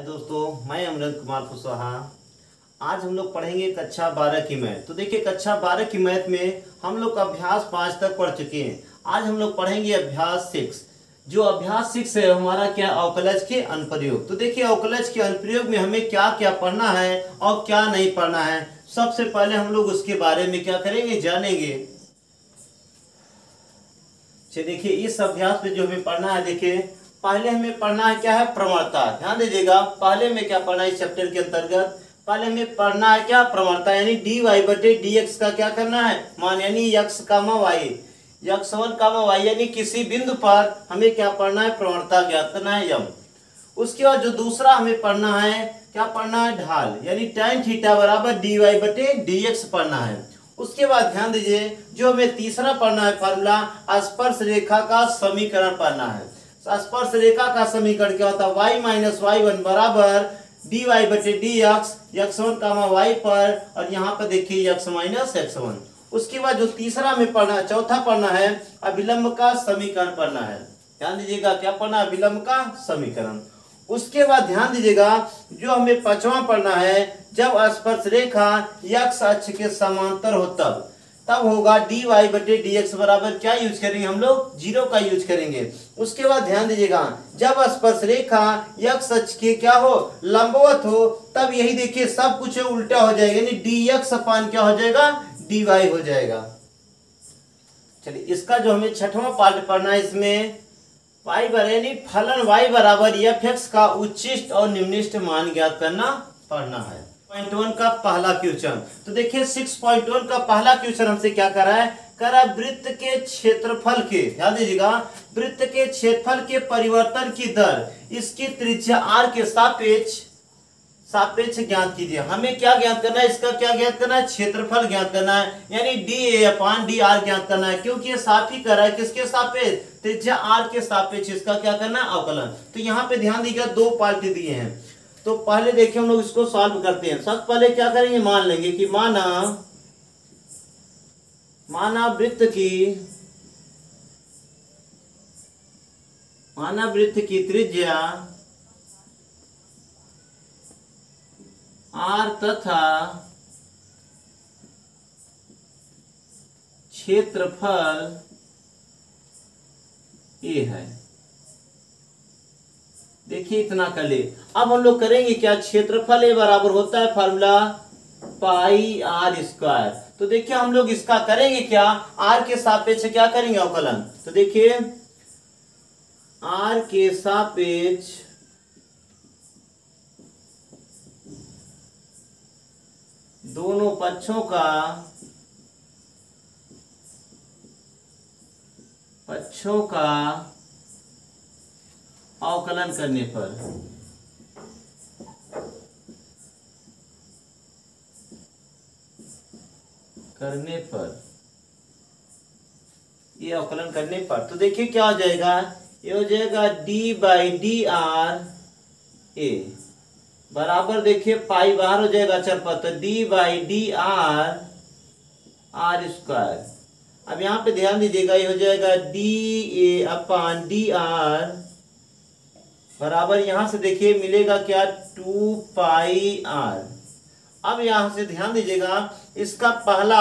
हाय दोस्तों, मैं अमृत कुमार कुशवाहा। आज हम लोग पढ़ेंगे कक्षा 12 की मैथ। तो देखिए, कक्षा 12 की मैथ में हम लोग अभ्यास 5 तक पढ़ चुके हैं। आज हम लोग पढ़ेंगे अभ्यास 6। जो अभ्यास 6 है हमारा क्या, अवकलज के अनुप्रयोग। तो देखिए, अवकलज के अनुप्रयोग में हमें क्या क्या पढ़ना है और क्या नहीं पढ़ना है, सबसे पहले हम लोग उसके बारे में क्या करेंगे, जानेंगे। चलिए देखिए, इस अभ्यास में जो हमें पढ़ना है, देखिए पहले हमें पढ़ना है क्या है, प्रवणता। ध्यान दीजिएगा, पहले में क्या पढ़ना है इस चैप्टर के अंतर्गत, पहले हमें पढ़ना है क्या, प्रवणता। यानी dy बटे dx का क्या करना है, मान। यानी x कामा y, x1 कामा y, यानी किसी बिंदु पर हमें क्या पढ़ना है, प्रवणता ज्ञात करना है यम। उसके बाद जो दूसरा हमें पढ़ना है, क्या पढ़ना है, ढाल। यानी tan थीटा बराबर dy बटे dx पढ़ना है। उसके बाद ध्यान दीजिए, जो हमें तीसरा पढ़ना है फार्मूला, स्पर्श रेखा का समीकरण पढ़ना है। स्पर्श रेखा का समीकरण क्या होता है, y माइनस y1 बराबर dy बटे dx, x1 कामा y पर, और यहाँ पर देखिए x माइनस x1। उसके बाद जो तीसरा में पढ़ना, चौथा पढ़ना है, अभिलंब का समीकरण पढ़ना है। ध्यान दीजिएगा, क्या पढ़ना है, अभिलंब का समीकरण। उसके बाद ध्यान दीजिएगा, जो हमें पांचवा पढ़ना है, जब स्पर्श रेखा x अक्ष के समांतर हो तब होगा dy बटे dx बराबर क्या यूज करेंगे हम लोग, 0 का यूज करेंगे। उसके बाद ध्यान दीजिएगा, जब स्पर्श रेखा x अक्ष के क्या हो, लंबवत हो, तब यही देखिए सब कुछ उल्टा हो जाएगा। यानी dx अपान क्या हो जाएगा, dy हो जाएगा। चलिए, इसका जो हमें छठवां पार्ट पढ़ना है, इसमें y बराबर, यानी फलन y बराबर f(x) का उच्चिष्ट और निम्निष्ट मान ज्ञात करना पढ़ना है। 6.1 का पहला क्वेश्चन। तो देखिए 6.1 का पहला क्वेश्चन हमसे क्या कर रहा है, वृत्त के क्षेत्रफल के, ध्यान दीजिएगा, वृत्त के क्षेत्रफल के परिवर्तन की दर इसकी त्रिज्या r के सापेक्ष ज्ञात कीजिए। हमें क्या ज्ञात करना है, इसका क्या ज्ञात करना है, क्षेत्रफल ज्ञात करना है। यानी dA अपान dr ज्ञात करना है, क्योंकि ये साफ ही कर रहा है किसके सापेक्ष, त्रिज्या r के सापेक्ष इसका क्या करना है, अवकलन। तो यहाँ पे ध्यान दीजिएगा, दो पार्ट दिए हैं। तो पहले देखिए हम लोग इसको सॉल्व करते हैं। सबसे पहले क्या करेंगे, मान लेंगे कि माना वृत्त की त्रिज्या r तथा क्षेत्रफल a है। देखिए इतना कर ले। अब हम लोग करेंगे क्या, क्षेत्रफल a बराबर होता है फार्मूला पाई r स्क्वायर। तो देखिए हम लोग इसका करेंगे क्या, r के सापेक्ष क्या करेंगे, अवकलन। तो देखिए r के सापेक्ष दोनों पक्षों का अवकलन करने पर ये अवकलन करने पर, तो देखिए क्या हो जाएगा, ये हो जाएगा d by D R A बराबर, देखिए पाई बाहर हो जाएगा अचर पर, तो d by D R square. अब यहाँ पे ध्यान दीजिएगा, ये हो जाएगा D A upon D R बराबर, यहां से देखिए मिलेगा क्या, 2 पाई आर। अब यहां से ध्यान दीजिएगा, इसका पहला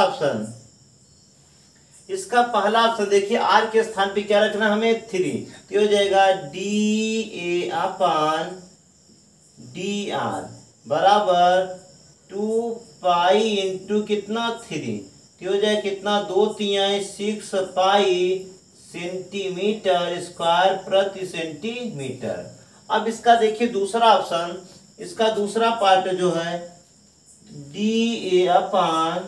ऑप्शन देखिए, r के स्थान पे क्या रखना हमें, 3। तो हो जाएगा D A upon D R बराबर 2 पाई इंटू कितना, 3। तो हो जाए कितना, 2 3 6 पाई सेंटीमीटर स्क्वायर प्रति सेंटीमीटर। अब इसका देखिए दूसरा ऑप्शन, इसका दूसरा पार्ट जो है D A upon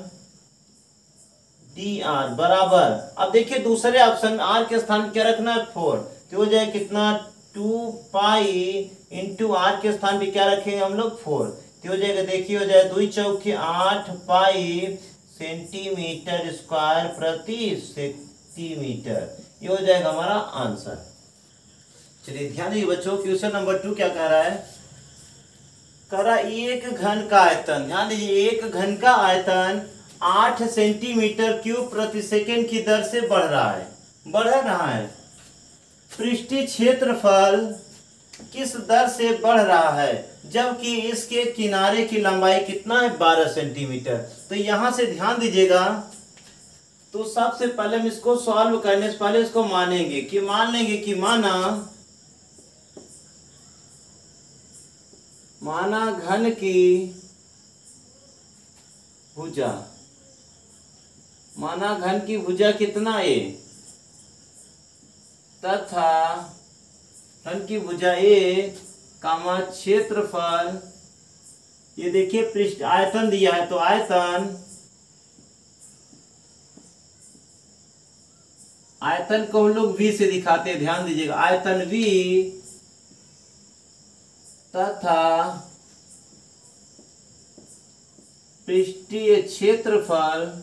D R बराबर, अब देखिए दूसरे ऑप्शन r के स्थान क्या रखना है, 4। तो हो जाए कितना, 2 पाई इंटू r के स्थान पे क्या रखेंगे हम लोग, 4। तो हो जाएगा, देखिए हो जाए 2 चौके 8 पाई सेंटीमीटर स्क्वायर प्रति सेंटीमीटर। ये हो जाएगा हमारा आंसर। चलिए ध्यान दीजिए बच्चों, क्वेश्चन नंबर 2 क्या कह रहा है, एक घन का आयतन, ध्यान दीजिए, एक घन का आयतन 8 सेंटीमीटर क्यूब प्रति सेकंड की दर से बढ़ रहा है। पृष्ठीय क्षेत्रफल किस दर से बढ़ रहा है, जबकि इसके किनारे की लंबाई कितना है 12 सेंटीमीटर। तो यहां से ध्यान दीजिएगा, तो सबसे पहले हम इसको सॉल्व करने से पहले इसको मानेंगे कि मान लेंगे कि माना घन की भुजा, माना घन की भुजा कितना ए तथा घन की भुजा ए कामा क्षेत्रफल, ये देखिए पृष्ठ आयतन दिया है, तो आयतन को हम लोग v से दिखाते हैं, ध्यान दीजिएगा, आयतन v तथा पृष्ठीय क्षेत्रफल,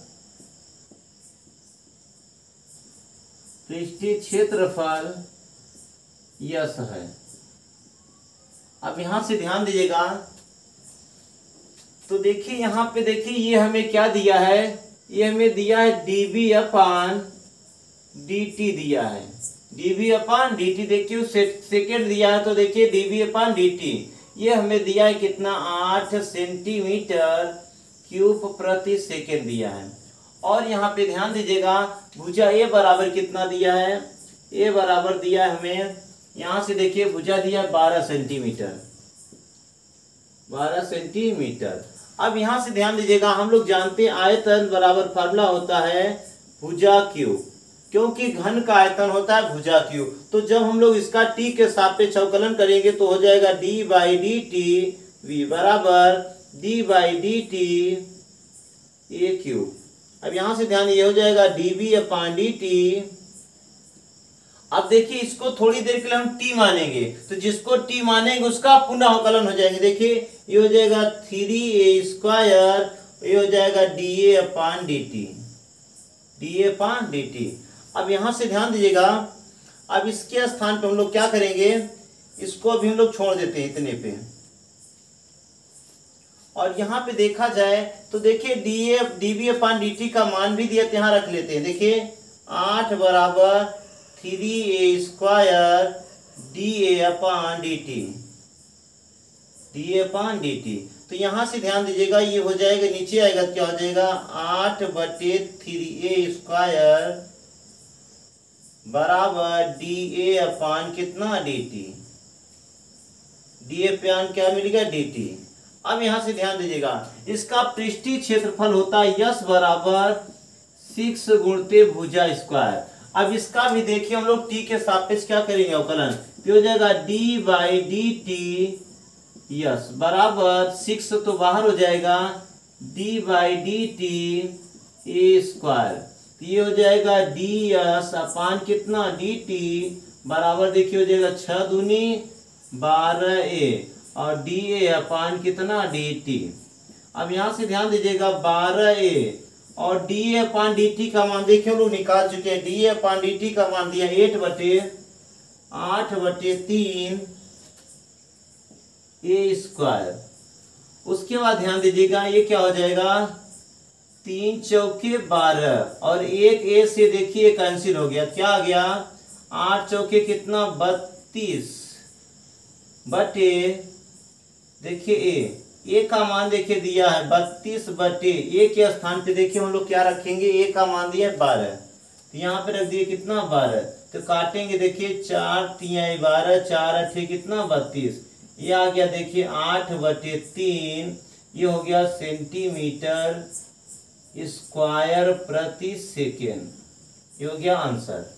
यस है। अब यहां से ध्यान दीजिएगा, तो देखिए यहां पे देखिए ये हमें क्या दिया है, ये हमें दिया है dv अपान dt दिया है, dv अपान dt। देखिए सेकेंड दिया है, तो देखिए dv अपान dt ये हमें दिया है कितना 8 सेंटीमीटर क्यूब प्रति सेकेंड दिया है। और यहाँ पे ध्यान दीजिएगा भुजा ए बराबर कितना दिया है, ए बराबर दिया है हमें, यहाँ से देखिए भुजा दिया 12 सेंटीमीटर, 12 सेंटीमीटर। अब यहाँ से ध्यान दीजिएगा, हम लोग जानते हैं आयतन बराबर फार्मूला होता है भुजा क्यूब, क्योंकि घन का आयतन होता है भुजा क्यूब। तो जब हम लोग इसका t के सापेक्ष अवकलन करेंगे तो हो जाएगा d by D T v बराबर d by D T A cube. अब यहां से ध्यान ये हो जाएगा dv अपान dt। अब देखिए इसको थोड़ी देर के लिए हम t मानेंगे, तो जिसको t मानेंगे उसका पुनः अवकलन हो जाएंगे। देखिए ये हो जाएगा 3a स्क्वायर, ये हो जाएगा dA अपान dt, dA अपान dt। अब यहां से ध्यान दीजिएगा, अब इसके स्थान पे हम लोग क्या करेंगे, इसको अभी हम लोग छोड़ देते हैं इतने पे, और यहाँ पे देखा जाए तो देखिए dv अपान dt का मान भी दिया, यहाँ रख लेते हैं। देखिए 8 बराबर 3a स्क्वायर dA अपान dt, dA अपान dt। तो यहां से ध्यान दीजिएगा ये हो जाएगा, नीचे आएगा क्या हो जाएगा 8/3a स्क्वायर बराबर dA अपान कितना dt, dA अपान क्या मिलेगा dt। अब यहां से ध्यान दीजिएगा, इसका पृष्ठीय क्षेत्रफल होता है यस बराबर 6 गुणित भुजा स्क्वायर। अब इसका भी देखिए हम लोग t के सापेक्ष क्या करेंगे अवकलन, तो हो जाएगा d by D T yes बराबर 6 तो बाहर हो जाएगा d by D T A square, तो ये हो जाएगा डी यस अपान कितना डी टी बराबर देखिए हो जाएगा 6 दूनी 12a और dA अपान कितना dt। अब यहां से ध्यान दीजिएगा 12a और dA अपान dt का मान देखिए हम लोग निकाल चुके हैं, dA अपान dt का मान दिया 8/3 a स्क्वायर। उसके बाद ध्यान दीजिएगा ये क्या हो जाएगा 3 चौके 12 और एक a से देखिए कैंसिल हो गया, क्या आ गया 8 चौके कितना 32 बटे देखिए a का मान देखिए दिया है 32 बटे a के स्थान पे देखिए हम लोग क्या रखेंगे, a का मान दिया है 12, तो यहाँ पे रख दिए कितना 12, तो काटेंगे देखिए 4 3 12 4 8 कितना 32, ये आ गया देखिए 8/3, ये हो गया सेंटीमीटर स्क्वायर प्रति सेकेंड, ये हो गया आंसर।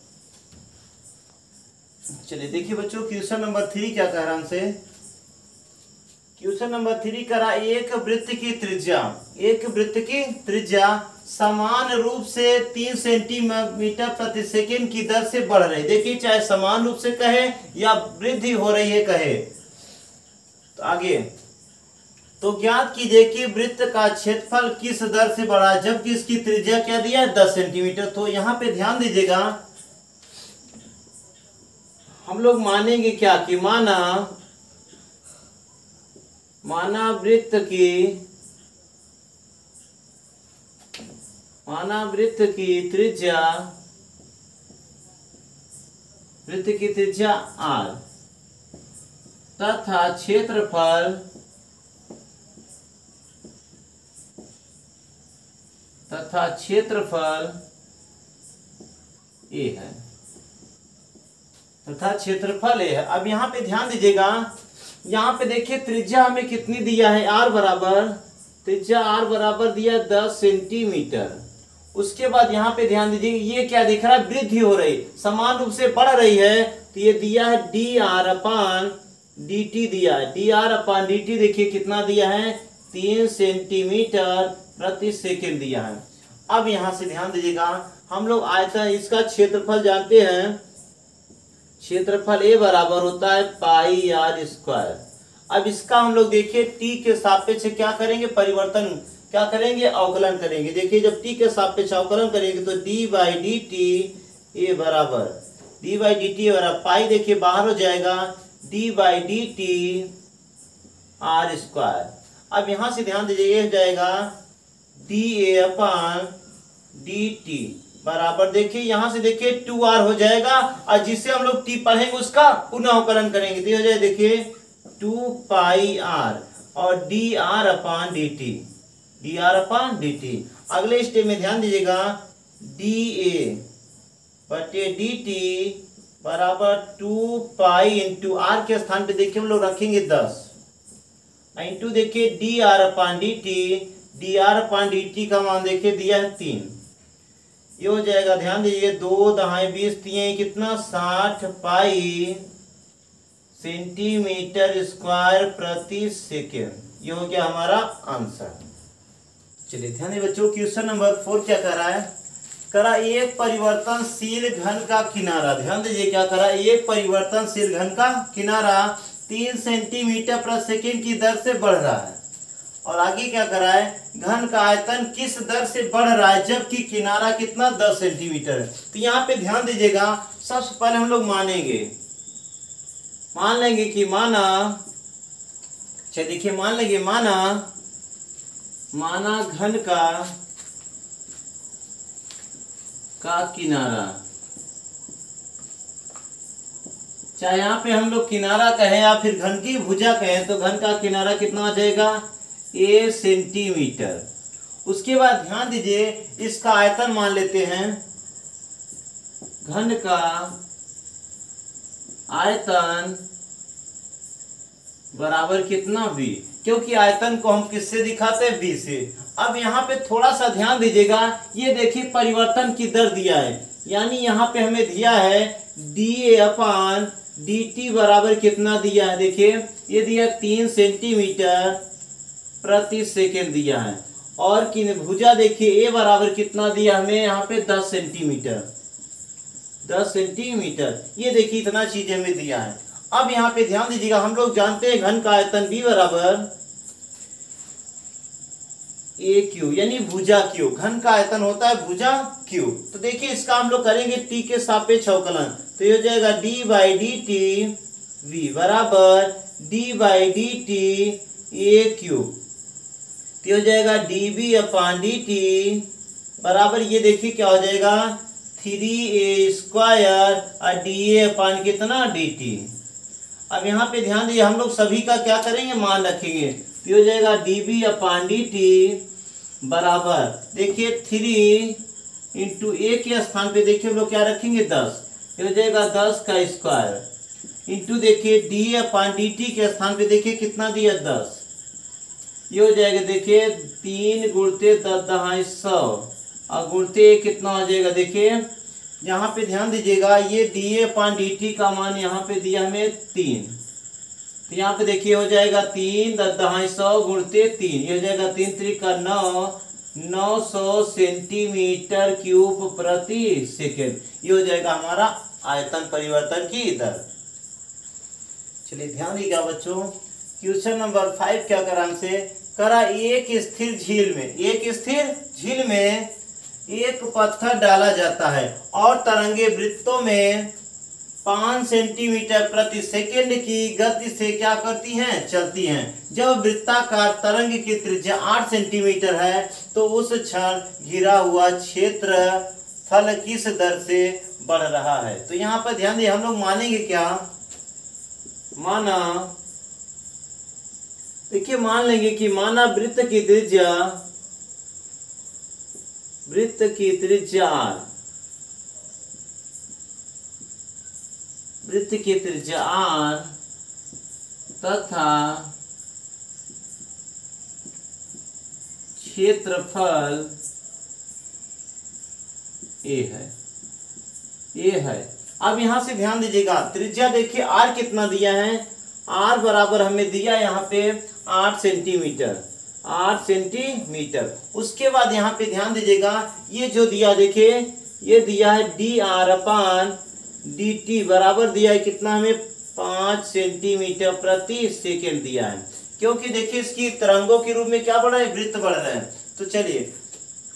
चलिए देखिए बच्चों क्वेश्चन नंबर 3 क्या कह रहा है हमसे। क्वेश्चन नंबर 3 करा एक वृत्त की त्रिज्या समान रूप से 3 सेंटीमीटर प्रति सेकंड की दर से बढ़ रही। देखिए चाहे समान रूप से कहे या वृद्धि हो रही है कहे, तो आगे तो ज्ञात कीजिए कि वृत्त का क्षेत्रफल किस दर से बढ़ा जबकि इसकी त्रिज्या क्या दिया है 10 सेंटीमीटर। तो यहाँ पे ध्यान दीजिएगा, हम लोग मानेंगे क्या कि माना वृत्त की त्रिज्या r तथा क्षेत्रफल ए है, तथा क्षेत्रफल ए है। अब यहाँ पे ध्यान दीजिएगा, यहाँ पे देखिए त्रिज्या हमें कितनी दिया है, आर बराबर, त्रिज्या आर बराबर दिया 10 सेंटीमीटर। उसके बाद यहाँ पे ध्यान दीजिए, ये क्या दिख रहा है, वृद्धि हो रही, समान रूप से बढ़ रही है, तो ये दिया है D R upon D T दिया है, D R upon D T देखिए कितना दिया है, 3 सेंटीमीटर प्रति सेकेंड दिया है। अब यहाँ से ध्यान दीजिएगा, हम लोग आयतन इसका क्षेत्रफल जानते हैं, क्षेत्रफल ए बराबर होता है पाई आर स्क्वायर। अब इसका हम लोग देखिए टी के सापेक्ष क्या करेंगे, परिवर्तन क्या करेंगे, अवकलन करेंगे। देखिए जब टी के सापेक्ष अवकलन करेंगे तो D by D T A बराबर, डी बाई डी टी बराबर पाई देखिए बाहर हो जाएगा, D by D T R square. अब यहां से ध्यान दीजिए, ये हो जाएगा D A upon D T बराबर, देखिए यहां से देखिए 2r हो जाएगा, और जिससे हम लोग t पढ़ेंगे उसका पुनः अवकलन करेंगे, तो हो जाए देखिए 2 पाई r और D R upon D T, D R upon D T. अगले स्टेप में ध्यान दीजिएगा, डी ए बटे डी टी बराबर 2 पाई इंटू आर के स्थान पे देखिए हम लोग रखेंगे 10 इंटू देखिए D R upon D T, D R upon D T का मान देखिए दिया है 3, ये हो जाएगा, ध्यान दीजिए 2 दहाई 20 3 कितना 60 पाई सेंटीमीटर स्क्वायर प्रति सेकेंड, ये हो गया हमारा आंसर। चलिए ध्यान दीजिए बच्चों, क्वेश्चन नंबर 4 क्या कर रहा है, करा एक परिवर्तनशील घन का किनारा, ध्यान दीजिए क्या करा, एक परिवर्तनशील घन का किनारा 3 सेंटीमीटर प्रति सेकेंड की दर से बढ़ रहा है, और आगे क्या करा है, घन का आयतन किस दर से बढ़ रहा है जबकि किनारा कितना 10 सेंटीमीटर है। तो यहाँ पे ध्यान दीजिएगा, सबसे पहले हम लोग मान लेंगे कि माना, चलिए देखिए मान लेंगे, माना घन का किनारा, चाहे यहाँ पे हम लोग किनारा कहें या फिर घन की भुजा कहें, तो घन का किनारा कितना आ जाएगा, ए सेंटीमीटर। उसके बाद ध्यान दीजिए, इसका आयतन मान लेते हैं, घन का आयतन बराबर कितना v, क्योंकि आयतन को हम किससे दिखाते हैं, v से। अब यहाँ पे थोड़ा सा ध्यान दीजिएगा, ये देखिए परिवर्तन की दर दिया है, यानी यहाँ पे हमें दिया है D A upon D T बराबर कितना दिया है, देखिए ये दिया 3 सेंटीमीटर प्रति सेकेंड दिया है, और कि भुजा देखिए ए बराबर कितना दिया हमें यहाँ पे 10 सेंटीमीटर, 10 सेंटीमीटर, ये देखिए इतना चीज हमें दिया है। अब यहाँ पे ध्यान दीजिएगा, हम लोग जानते हैं घन का आयतन b बराबर ए क्यू, यानी भुजा क्यू, घन का आयतन होता है भुजा क्यू। तो देखिए इसका हम लोग करेंगे t के सापेक्ष अवकलन, तो ये हो जाएगा d by D T v बराबर d by D T A cube, तो हो जाएगा डी बी अपान डी टी बराबर, ये देखिए क्या हो जाएगा 3a स्क्वायर और डी ए अपान कितना डी टी। अब यहाँ पे ध्यान दीजिए, हम लोग सभी का क्या करेंगे, मान रखेंगे, तो हो जाएगा डी बी अपान डी टी बराबर देखिए 3 इंटू ए के स्थान पे देखिए हम लोग क्या रखेंगे 10, ये हो जाएगा 10 का स्क्वायर इंटू देखिए डी अपान डी टी के स्थान पे देखिए कितना दिया 10, ये हो जाएगा देखिए 3 गुणते 10 दहाई 100 और गुणते कितना हो जाएगा, देखिए यहाँ पे ध्यान दीजिएगा, ये D A upon D T का मान यहाँ पे दिया हमें 3, तो यहाँ पे देखिए हो जाएगा 3 10 दहाई 100 गुणते 3, ये हो जाएगा 3 त्रिका 9, 900 सेंटीमीटर क्यूब प्रति सेकेंड, ये हो जाएगा हमारा आयतन परिवर्तन की दर। चलिए ध्यान दीजिएगा बच्चों, क्वेश्चन नंबर 5 क्या करा हमसे, करा एक स्थिर झील में एक पत्थर डाला जाता है और तरंगे वृत्तों में 5 सेंटीमीटर प्रति सेकेंड की गति से क्या करती हैं, चलती हैं। जब वृत्ताकार तरंग की त्रिज्या 8 सेंटीमीटर है तो उस क्षण घिरा हुआ क्षेत्रफल किस दर से बढ़ रहा है। तो यहाँ पर ध्यान दिए, हम लोग मानेंगे क्या, माना देखिए मान लेंगे कि माना वृत्त की त्रिज्या R, वृत्त की त्रिज्या R तथा क्षेत्रफल ए है। अब यहां से ध्यान दीजिएगा, त्रिज्या देखिए R कितना दिया है, R बराबर हमें दिया यहाँ पे 8 सेंटीमीटर। उसके बाद यहाँ पे ध्यान दीजिएगा, ये जो दिया देखिए, ये दिया है dr/dt बराबर दिया है कितना, हमें 5 सेंटीमीटर प्रति सेकेंड दिया है। क्योंकि देखिए इसकी तरंगों के रूप में क्या बढ़ रहा है, वृत्त बढ़ रहा है। तो चलिए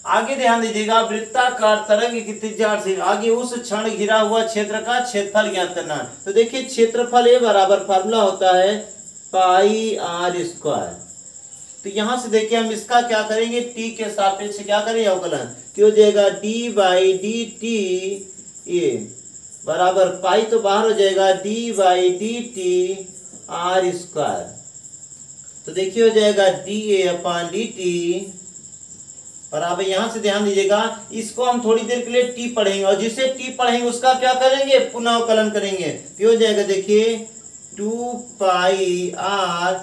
आगे ध्यान दीजिएगा, वृत्ताकार तरंग की त्रिज्या से आगे उस क्षण घिरा हुआ क्षेत्र का क्षेत्रफल ज्ञात करना। तो देखिए क्षेत्रफल ए बराबर फार्मूला होता है पाई r स्क्वायर। तो यहां से देखिए हम इसका क्या करेंगे, t के सापेक्ष क्या करेंगे अवकलन, तो हो जाएगा d/dt ए बराबर पाई तो बाहर हो जाएगा d/dt r स्क्वायर। तो देखिए हो जाएगा dA/dt बराबर, यहां से ध्यान दीजिएगा, इसको हम थोड़ी देर के लिए t पढ़ेंगे और जिसे t पढ़ेंगे उसका क्या करेंगे, पुनः अवकलन करेंगे। तो हो जाएगा देखिए 2 पाई r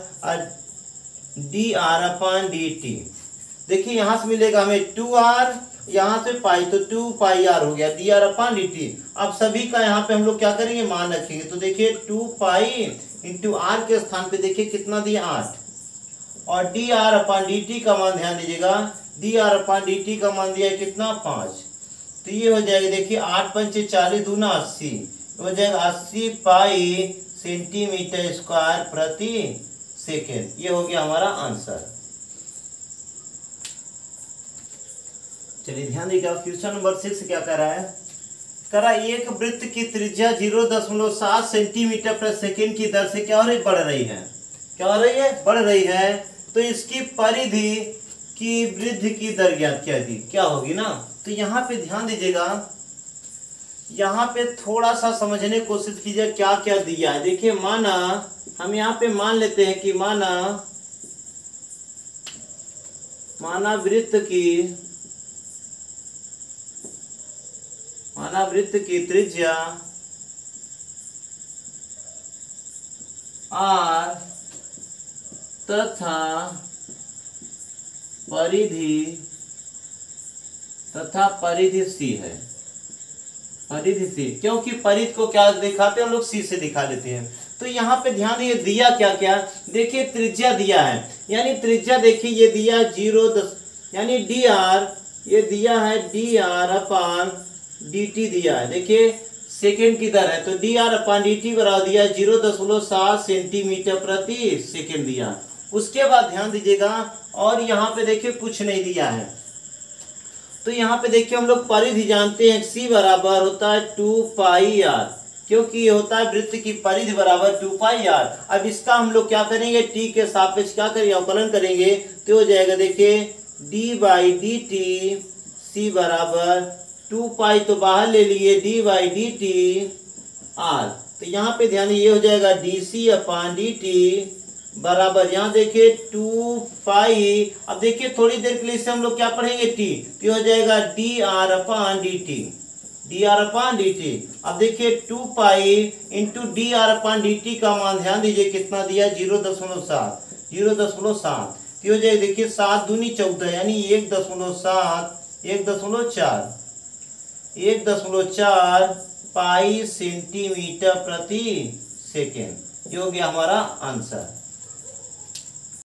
dr/dt। देखिए यहां से मिलेगा हमें 2r, यहां से पाई तो 2 पाई r हो गया dr/dt। अब सभी का यहाँ पे हम लोग क्या करेंगे, मान रखेंगे। तो देखिए 2 पाई इंटू r के स्थान पे देखिए कितना दिया 8, और dr/dt का मान ध्यान दीजिएगा, dr/dt का मान दिया है कितना 5। तो ये हो जाएगा देखिए 8 पंचे 40 दूना 80, हो जाएगा 80 पाई सेंटीमीटर स्क्वायर प्रति सेकेंड। ये हो गया हमारा आंसर। चलिए ध्यान दीजिएगा, क्वेश्चन नंबर 6 क्या कर रहा है, करा एक वृत्त की त्रिज्या 0.7 सेंटीमीटर प्रति सेकेंड की दर से क्या हो रही, बढ़ रही है। क्या हो रही है, बढ़ रही है। तो इसकी परिधि की वृद्धि की दर ज्ञात क्या थी, क्या होगी ना। तो यहाँ पे ध्यान दीजिएगा, यहाँ पे थोड़ा सा समझने की कोशिश कीजिए क्या क्या दिया है। देखिए माना हम यहाँ पे मान लेते हैं कि माना वृत्त की त्रिज्या R तथा परिधि C है। परिधि C, क्योंकि परिधि को क्या दिखाते हैं हम लोग, C से दिखा लेते हैं। तो यहाँ पे ध्यान दीजिए दिया क्या क्या, देखिए त्रिज्या दिया है, यानी त्रिज्या देखिए ये दिया 0 यानी dr, ये दिया है dr/dt दिया है। देखिए सेकेंड की दर है, तो dr/dt बराबर दिया 0.7 सेंटीमीटर प्रति सेकेंड दिया। उसके बाद ध्यान दीजिएगा, और यहाँ पे देखिए कुछ नहीं दिया है। तो यहाँ पे देखिए हम लोग परिधि जानते हैं, C बराबर होता है 2 पाई r, क्योंकि ये होता है वृत्त की परिधि बराबर 2 पाई r। अब इसका हम लोग क्या करेंगे, t के सापेक्ष क्या करेंगे, अवकलन करेंगे। तो हो जाएगा देखिए d/dt C बराबर 2 पाई तो बाहर ले लिए d/dt r। तो यहाँ पे ध्यान ये हो जाएगा dc/dt बराबर, यहाँ देखिए 2 पाई। अब देखिए थोड़ी देर के लिए इसे हम लोग क्या पढ़ेंगे, t, तो हो जाएगा dr/dt। अब देखिए 2 पाई इंटू dr/dt का मान ध्यान दीजिए कितना दिया, 0.7। तो हो जाएगा देखिए 7 दूनी 14, यानी 1.4 पाई सेंटीमीटर प्रति सेकेंड। ये हो गया हमारा आंसर।